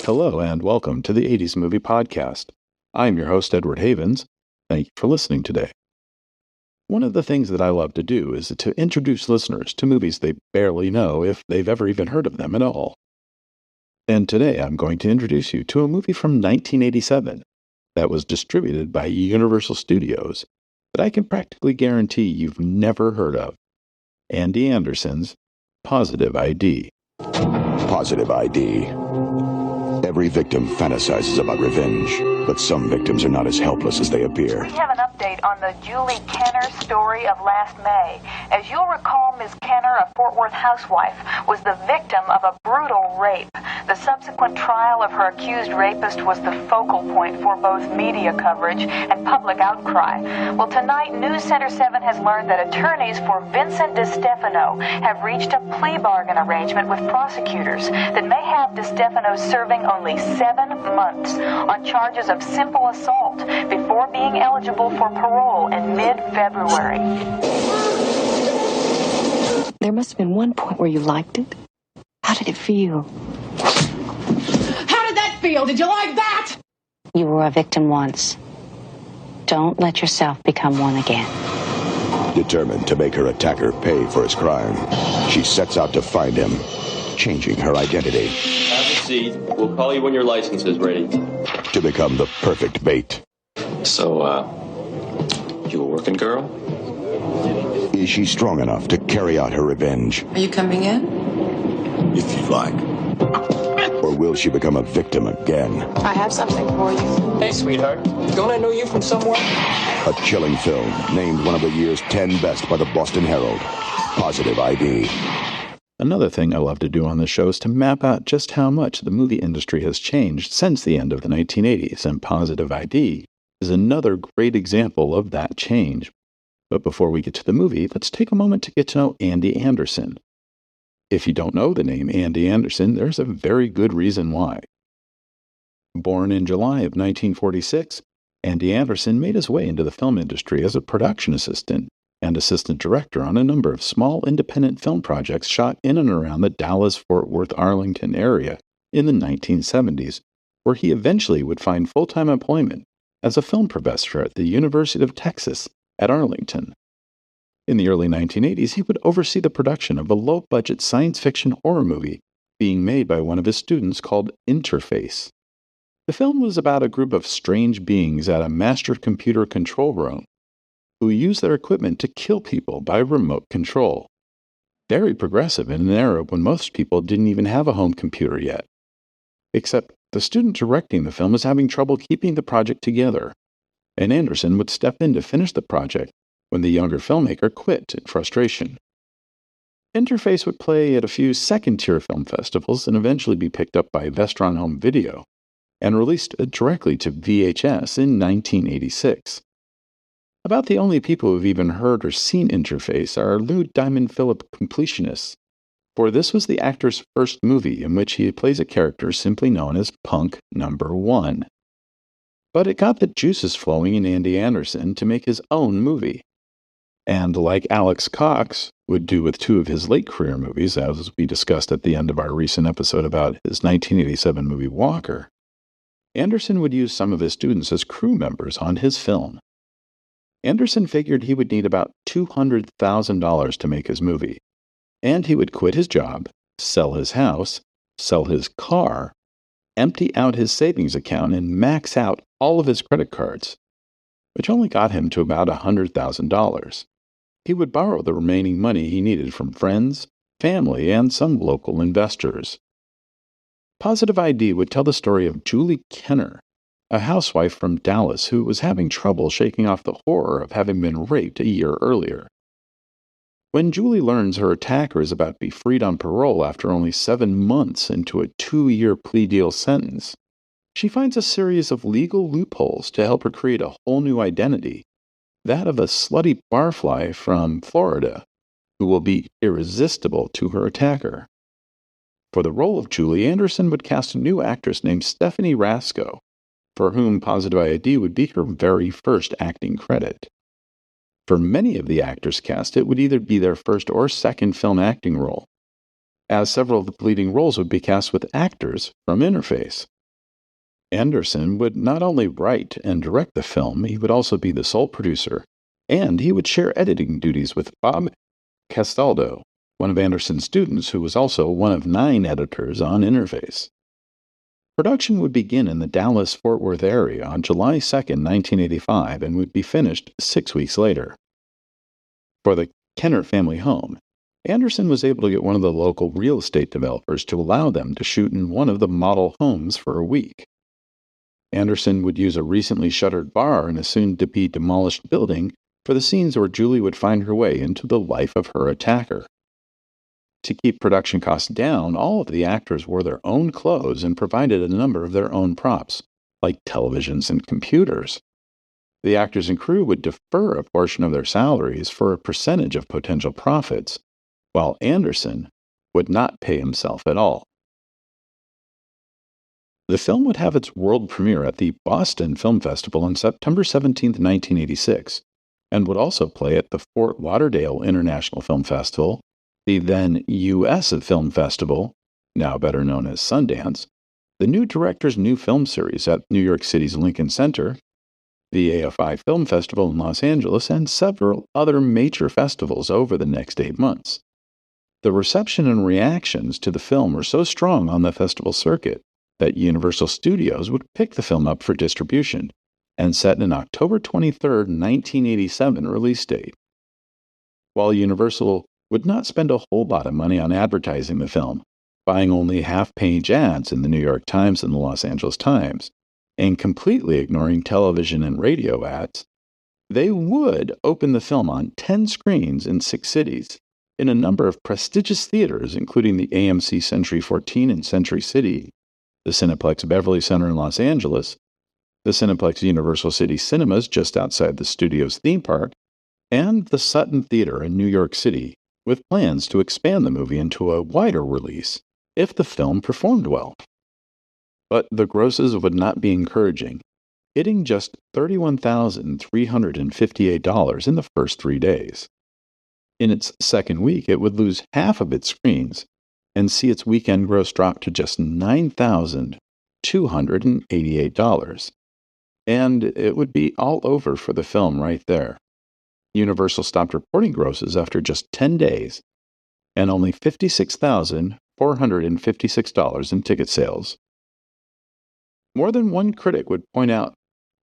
Hello and welcome to the 80s Movie Podcast. I'm your host, Edward Havens. Thank you for listening today. One of the things that I love to do is to introduce listeners to movies they barely know if they've ever even heard of them at all. And today I'm going to introduce you to a movie from 1987 that was distributed by Universal Studios that I can practically guarantee you've never heard of. Andy Anderson's Positive ID. Positive ID. Every victim fantasizes about revenge, but some victims are not as helpless as they appear. We have an update on the Julie Kenner story of last May. As you'll recall, Ms. Kenner, a Fort Worth housewife, was the victim of a brutal rape. The subsequent trial of her accused rapist was the focal point for both media coverage and public outcry. Well, tonight, News Center 7 has learned that attorneys for Vincent DiStefano have reached a plea bargain arrangement with prosecutors that may have DiStefano serving only 7 months on charges of simple assault before being eligible for parole in mid-February. There must have been one point where you liked it. How did it feel? How did that feel? Did you like that? You were a victim once. Don't let yourself become one again. Determined to make her attacker pay for his crime, she sets out to find him, changing her identity. Have a seat. We'll call you when your license is ready. To become the perfect bait. So, you a working girl? Is she strong enough to carry out her revenge? Are you coming in? If you like. Or will she become a victim again? I have something for you. Hey, sweetheart. Don't I know you from somewhere? A chilling film named one of the year's 10 best by the Boston Herald. Positive ID. Another thing I love to do on this show is to map out just how much the movie industry has changed since the end of the 1980s, and Positive ID is another great example of that change. But before we get to the movie, let's take a moment to get to know Andy Anderson. If you don't know the name Andy Anderson, there's a very good reason why. Born in July of 1946, Andy Anderson made his way into the film industry as a production assistant and assistant director on a number of small independent film projects shot in and around the Dallas-Fort Worth-Arlington area in the 1970s, where he eventually would find full-time employment as a film professor at the University of Texas at Arlington. In the early 1980s, he would oversee the production of a low-budget science fiction horror movie being made by one of his students called Interface. The film was about a group of strange beings at a master computer control room who use their equipment to kill people by remote control. Very progressive in an era when most people didn't even have a home computer yet. Except the student directing the film was having trouble keeping the project together, and Anderson would step in to finish the project when the younger filmmaker quit in frustration. Interface would play at a few second-tier film festivals and eventually be picked up by Vestron Home Video and released directly to VHS in 1986. About the only people who've even heard or seen Interface are Lou Diamond Phillip completionists, for this was the actor's first movie in which he plays a character simply known as Punk Number 1. But it got the juices flowing in Andy Anderson to make his own movie. And like Alex Cox would do with two of his late career movies, as we discussed at the end of our recent episode about his 1987 movie Walker, Anderson would use some of his students as crew members on his film. Anderson figured he would need about $200,000 to make his movie, and he would quit his job, sell his house, sell his car, empty out his savings account, and max out all of his credit cards, which only got him to about $100,000. He would borrow the remaining money he needed from friends, family, and some local investors. Positive ID would tell the story of Julie Kenner, a housewife from Dallas who was having trouble shaking off the horror of having been raped a year earlier. When Julie learns her attacker is about to be freed on parole after only 7 months into a 2-year plea deal sentence, she finds a series of legal loopholes to help her create a whole new identity, that of a slutty barfly from Florida, who will be irresistible to her attacker. For the role of Julie, Anderson would cast a new actress named Stephanie Rasco, for whom Positive ID would be her very first acting credit. For many of the actors cast, it would either be their first or second film acting role, as several of the leading roles would be cast with actors from Interface, Anderson would not only write and direct the film, he would also be the sole producer, and he would share editing duties with Bob Castaldo, one of Anderson's students who was also one of 9 editors on Interface. Production would begin in the Dallas-Fort Worth area on July 2, 1985, and would be finished 6 weeks later. For the Kenner family home, Anderson was able to get one of the local real estate developers to allow them to shoot in one of the model homes for a week. Anderson would use a recently shuttered bar in a soon-to-be demolished building for the scenes where Julie would find her way into the life of her attacker. To keep production costs down, all of the actors wore their own clothes and provided a number of their own props, like televisions and computers. The actors and crew would defer a portion of their salaries for a percentage of potential profits, while Anderson would not pay himself at all. The film would have its world premiere at the Boston Film Festival on September 17, 1986, and would also play at the Fort Lauderdale International Film Festival, the then U.S. Film Festival, now better known as Sundance, the New Directors' New Film Series at New York City's Lincoln Center, the AFI Film Festival in Los Angeles, and several other major festivals over the next 8 months. The reception and reactions to the film were so strong on the festival circuit that Universal Studios would pick the film up for distribution and set an October 23, 1987 release date. While Universal would not spend a whole lot of money on advertising the film, buying only half-page ads in the New York Times and the Los Angeles Times, and completely ignoring television and radio ads, they would open the film on 10 screens in 6 cities, in a number of prestigious theaters, including the AMC Century 14 in Century City, the Cineplex Beverly Center in Los Angeles, the Cineplex Universal City Cinemas just outside the studio's theme park, and the Sutton Theater in New York City, with plans to expand the movie into a wider release if the film performed well. But the grosses would not be encouraging, hitting just $31,358 in the first 3 days. In its second week, it would lose half of its screens and see its weekend gross drop to just $9,288. And it would be all over for the film right there. Universal stopped reporting grosses after just 10 days, and only $56,456 in ticket sales. More than one critic would point out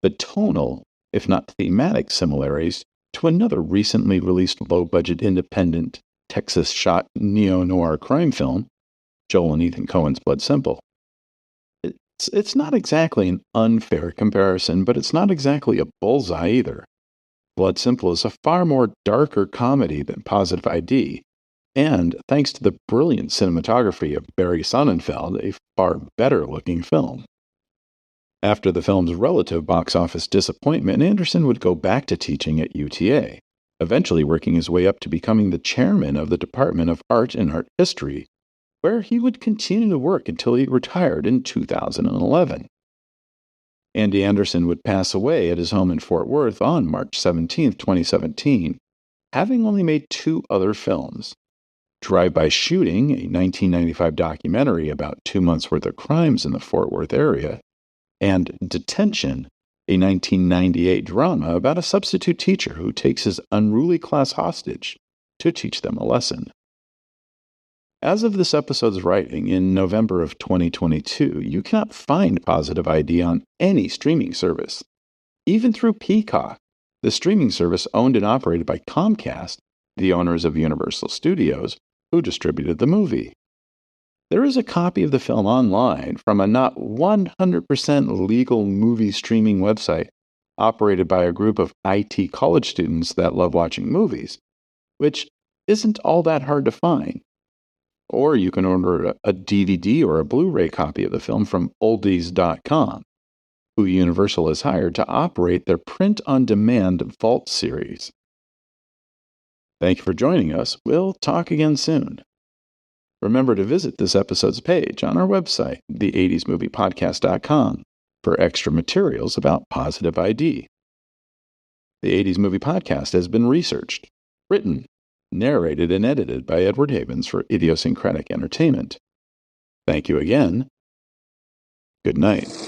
the tonal, if not thematic, similarities to another recently released low-budget independent Texas-shot neo-noir crime film, Joel and Ethan Coen's Blood Simple. It's not exactly an unfair comparison, but it's not exactly a bullseye either. Blood Simple is a far more darker comedy than Positive ID, and thanks to the brilliant cinematography of Barry Sonnenfeld, a far better-looking film. After the film's relative box office disappointment, Anderson would go back to teaching at UTA, eventually working his way up to becoming the chairman of the Department of Art and Art History, where he would continue to work until he retired in 2011. Andy Anderson would pass away at his home in Fort Worth on March 17, 2017, having only made 2 other films: Drive-By Shooting, a 1995 documentary about 2 months' worth of crimes in the Fort Worth area, and Detention, a 1998 drama about a substitute teacher who takes his unruly class hostage to teach them a lesson. As of this episode's writing in November of 2022, you cannot find Positive ID on any streaming service. Even through Peacock, the streaming service owned and operated by Comcast, the owners of Universal Studios, who distributed the movie. There is a copy of the film online from a not 100% legal movie streaming website operated by a group of IT college students that love watching movies, which isn't all that hard to find. Or you can order a DVD or a Blu-ray copy of the film from oldies.com, who Universal has hired to operate their print-on-demand Vault series. Thank you for joining us. We'll talk again soon. Remember to visit this episode's page on our website, the80smoviepodcast.com, for extra materials about Positive ID. The 80s Movie Podcast has been researched, written, narrated, and edited by Edward Havens for Idiosyncratic Entertainment. Thank you again. Good night.